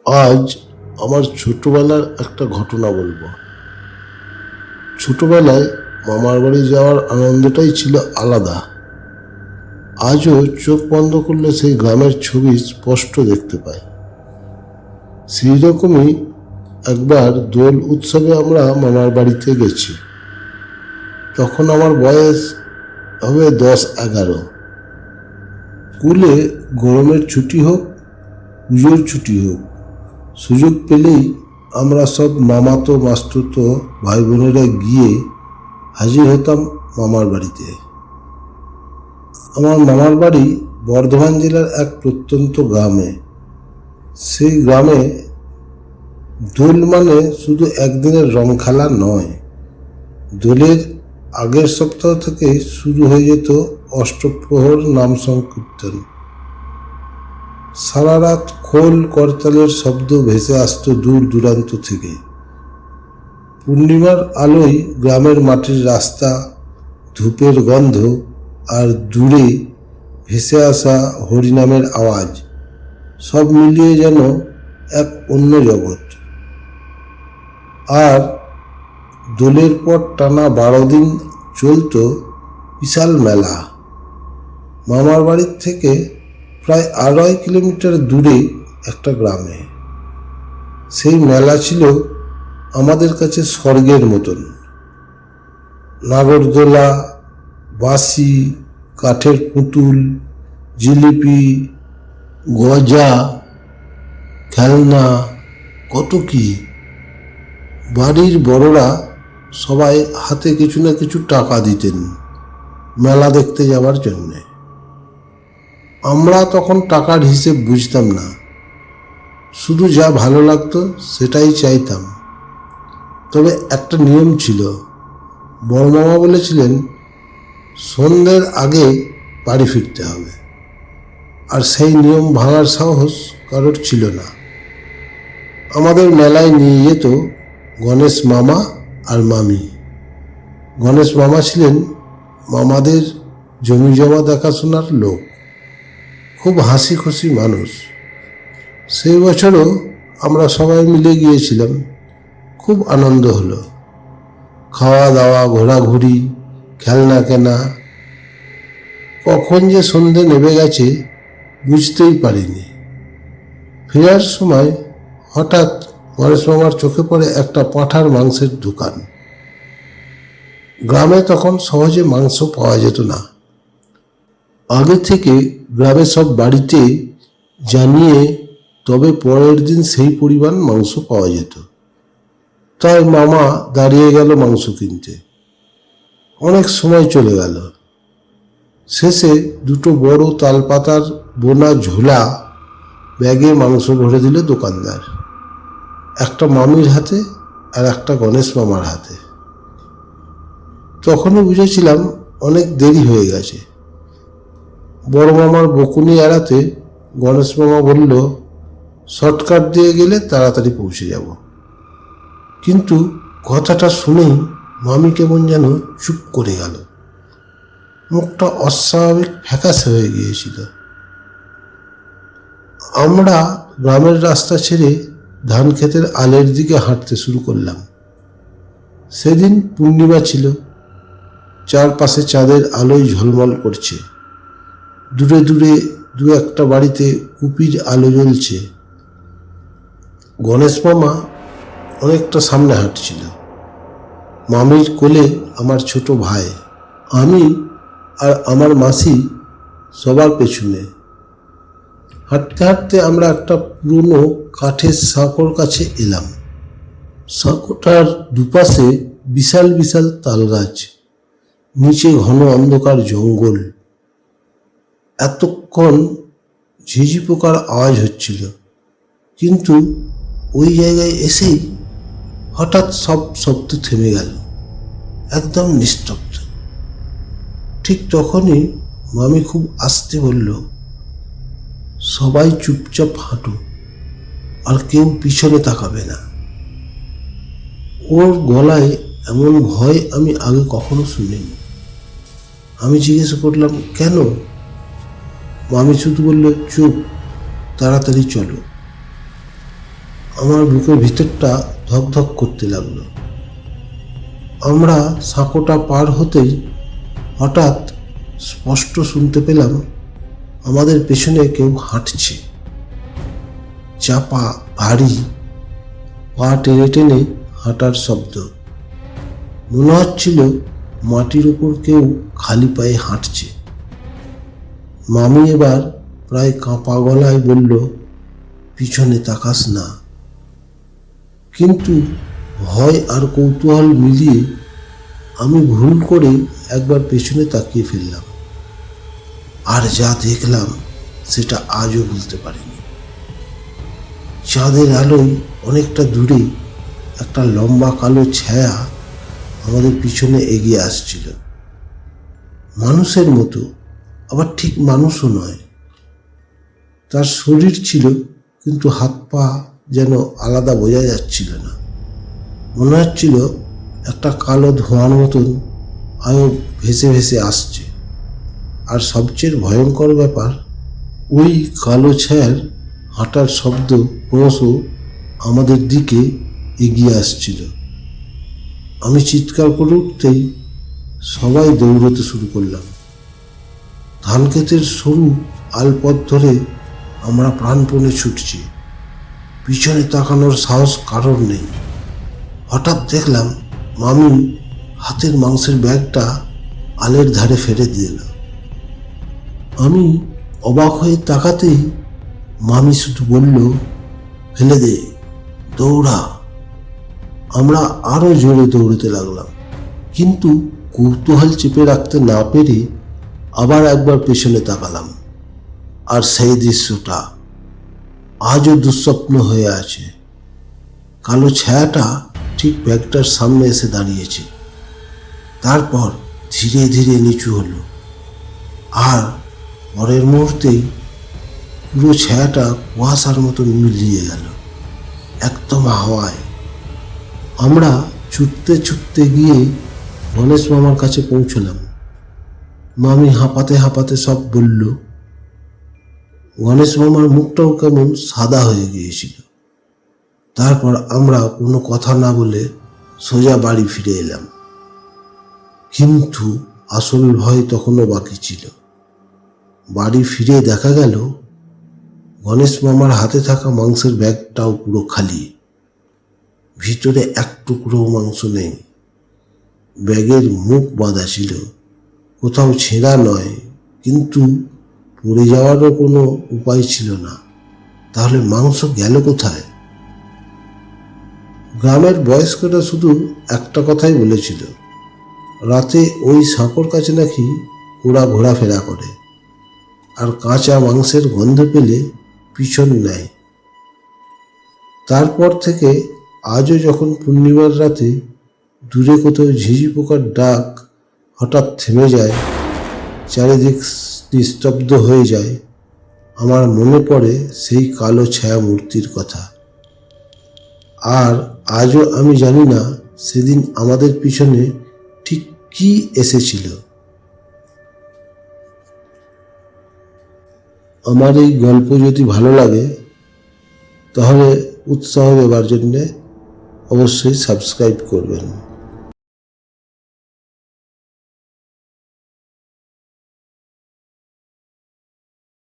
আজ আমার ছোটবেলার একটা ঘটনা বলবো। ছোটবেলায় মামার বাড়ি যাওয়ার আনন্দটাই ছিল আলাদা। আজও চোখ বন্ধ করলে সেই গ্রামের ছবি স্পষ্ট দেখতে পাই। সেই রকমই একবার দোল উৎসবে আমরা মামার বাড়িতে গেছি। তখন আমার বয়স হবে 10-11। স্কুলে গরমের ছুটি হোক, পুজোর ছুটি হোক, সুযোগ পেলেই আমরা সব মামাতো মাস্তুতো ভাই বোনেরা গিয়ে হাজির হতাম মামার বাড়িতে। আমার মামার বাড়ি বর্ধমান জেলার এক প্রত্যন্ত গ্রামে। সেই গ্রামে দোল মানে শুধু একদিনের রং খেলা নয়, দোলের আগের সপ্তাহ থেকে শুরু হয়ে যেত অষ্টপ্রহর নাম সংকীর্তন। সারা রাত খোল করতালের শব্দ ভেসে আসতো দূর দূরান্ত থেকে। পূর্ণিমার আলোয় গ্রামের মাটির রাস্তা, ধূপের গন্ধ আর দূরে ভেসে আসা হরিনামের আওয়াজ সব মিলিয়ে যেন এক অন্য জগৎ। আর দোলের পর টানা 12 দিন চলত বিশাল মেলা। মামার বাড়ির থেকে প্রায় 2.5 কিলোমিটার দূরে একটা গ্রামে। সেই মেলা ছিল আমাদের কাছে স্বর্গের মতন। নাগরদোলা, বাঁশি, কাঠের পুতুল, জিলিপি, গজা, খেলনা, কত কি। বাড়ির বড়রা সবাই হাতে কিছু না কিছু টাকা দিতেন মেলা দেখতে যাওয়ার জন্যে। আমরা তখন টাকার হিসেব বুঝতাম না, শুধু যা ভালো লাগতো সেটাই চাইতাম। তবে একটা নিয়ম ছিল, বড় মামা বলেছিলেন সন্ধ্যের আগে বাড়ি ফিরতে হবে। আর সেই নিয়ম ভাঙার সাহস কারোর ছিল না। আমাদের মেলায় নিয়ে যেত গণেশ মামা আর মামি। গণেশ মামা ছিলেন মামাদের জমি জমা দেখাশোনার লোক, খুব হাসি খুশি মানুষ। সেই বছরও আমরা সবাই মিলে গিয়েছিলাম। খুব আনন্দ হলো, খাওয়া দাওয়া, ঘোরাঘুরি, খেলনা কেনা। কখন যে সন্ধে নেমে গেছে বুঝতেই পারিনি। ফেরার সময় হঠাৎ গণেশ মামার চোখে পড়ে একটা পাঁঠার মাংসের দোকান। গ্রামে তখন সহজে মাংস পাওয়া যেত না। আগে থেকে গ্রামে সব বাড়িতে জানিয়ে তবে পরের দিন সেই পরিমাণ মাংস পাওয়া যেত। তাই মামা দাঁড়িয়ে গেল মাংস কিনতে। অনেক সময় চলে গেল। শেষে দুটো বড় তালপাতার বোনা ঝোলা ব্যাগে মাংস ভরে দিল দোকানদার, একটা মামির হাতে আর একটা গণেশ মামার হাতে। তখনই বুঝেছিলাম অনেক দেরি হয়ে গেছে। বড় মামার বকুনি এড়াতে গণেশ মামা বলল, শর্টকাট দিয়ে গেলে তাড়াতাড়ি পৌঁছে যাব। কিন্তু কথাটা শুনেই মামি কেমন যেন চুপ করে গেল। মুখটা অস্বাভাবিক ফ্যাকাশে হয়ে গিয়েছিল। আমরা গ্রামের রাস্তা ছেড়ে ধান ক্ষেতের আলের দিকে হাঁটতে শুরু করলাম। সেদিন পূর্ণিমা ছিল, চারপাশে চাঁদের আলোয় ঝলমল করছে। দূরে দূরে দু একটা বাড়িতে কুপির আলো জ্বলছে। গণেশ মামা অনেকটা সামনে হাঁটছিল, মামির কোলে আমার ছোট ভাই, আমি আর আমার মাসি সবার পেছনে। হাঁটতে হাঁটতে আমরা একটা পুরনো কাঠের সাঁকোর কাছে এলাম। সাঁকোটার দুপাশে বিশাল বিশাল তাল গাছ, নিচে ঘন অন্ধকার জঙ্গল। এতক্ষণ ঝিঝি পোকার আওয়াজ হচ্ছিল, কিন্তু ওই জায়গায় এসেই হঠাৎ সব শব্দ থেমে গেল, একদম নিস্তব্ধ। ঠিক তখনই মামি খুব আস্তে বলল, সবাই চুপচাপ হাঁটো, আর কেউ পিছনে তাকাবে না। ওর গলায় এমন ভয় আমি আগে কখনো শুনিনি। আমি জিজ্ঞেস করলাম, কেন? মামি শুধু বলল, চুপ, তাড়াতাড়ি চলো। আমার বুকের ভিতরটা ধকধক করতে লাগলো। আমরা সাঁকোটা পার হতেই হঠাৎ স্পষ্ট শুনতে পেলাম আমাদের পেছনে কেউ হাঁটছে। চাপা, ভারী, পা টেনে টেনে হাঁটার শব্দ। মনে হচ্ছিল মাটির উপর কেউ খালি পায়ে হাঁটছে। মামি এবার প্রায় কাঁপা গলায় বলল, পিছনে তাকাস না। কিন্তু ভয় আর কৌতূহল মিলিয়ে আমি ভুল করে একবার পেছনে তাকিয়ে ফেললাম। আর যা দেখলাম সেটা আজও ভুলতে পারিনি। চাঁদের আলোয় অনেকটা দূরে একটা লম্বা কালো ছায়া আমাদের পিছনে এগিয়ে আসছিল। মানুষের মতো, আবার ঠিক মানুষও নয়। তার শরীর ছিল, কিন্তু হাত পা যেন আলাদা বোঝা যাচ্ছিল না। মনে হচ্ছিল একটা কালো ধোঁয়ার মতন আয়ো ভেসে ভেসে আসছে। আর সবচেয়ে ভয়ঙ্কর ব্যাপার, ওই কালো ছায়ার হাঁটার শব্দ ক্রমশ আমাদের দিকে এগিয়ে আসছিল। আমি চিৎকার করে উঠতেই সবাই দৌড়তে শুরু করলাম। ধান ক্ষেতের সরু আলপথ ধরে আমরা প্রাণপণে ছুটছি। পিছনে তাকানোর সাহস কারোর নেই। হঠাৎ দেখলাম মামি হাতের মাংসের ব্যাগটা আলের ধারে ফেলে দিল। আমি অবাক হয়ে তাকাতেই মামি শুধু বলল, ফেলে দে, দৌড়া। আমরা আরো জোরে দৌড়তে লাগলাম, কিন্তু কৌতূহল চেপে রাখতে না পেরে আবার একবার পেছনে তাকালাম। আর সেই দৃশ্যটা আজও দুঃস্বপ্ন হয়ে আছে। কালো ছায়াটা ঠিক ব্যাগটার সামনে এসে দাঁড়িয়েছে। তারপর ধীরে ধীরে নিচু হলো, আর পরের মুহূর্তেই পুরো ছায়াটা কুয়াশার মতো মিলিয়ে গেল, একদম হাওয়ায়। আমরা ছুটতে ছুটতে গিয়ে গণেশ মামার কাছে পৌঁছলাম। মামি হাঁপাতে হাঁপাতে সব বলল। গণেশ মামার মুখটাও কেমন সাদা হয়ে গিয়েছিল। তারপর আমরা কোনো কথা না বলে সোজা বাড়ি ফিরে এলাম। কিন্তু আসল ভয় তখনও বাকি ছিল। বাড়ি ফিরে দেখা গেল গণেশ মামার হাতে থাকা মাংসের ব্যাগটাও পুরো খালি। ভিতরে এক টুকরো মাংস নেই। ব্যাগের মুখ বাঁধা ছিল, কোথাও ছেঁড়া নয়, কিন্তু পড়ে যাওয়ারও কোনো উপায় ছিল না। তাহলে মাংস গেল কোথায়? গ্রামের বয়স্করা শুধু একটা কথাই বলেছিল, রাতে ওই সাঁকোর কাছে নাকি ওরা ঘোরাফেরা করে, আর কাঁচা মাংসের গন্ধ পেলে পিছন নেয়। তারপর থেকে আজও যখন পূর্ণিমার রাতে দূরে কোথাও ঝিঝি পোকার ডাক হঠাৎ থেমে যায়, চারিদিক নিস্তব্ধ হয়ে যায়, আমার মনে পড়ে সেই কালো ছায়া মূর্তির কথা। আর আজও আমি জানি না সেদিন আমাদের পিছনে ঠিক কি এসেছিল। আমার এই গল্প যদি ভালো লাগে তাহলে উৎসাহ দেওয়ার জন্যে অবশ্যই সাবস্ক্রাইব করবেন।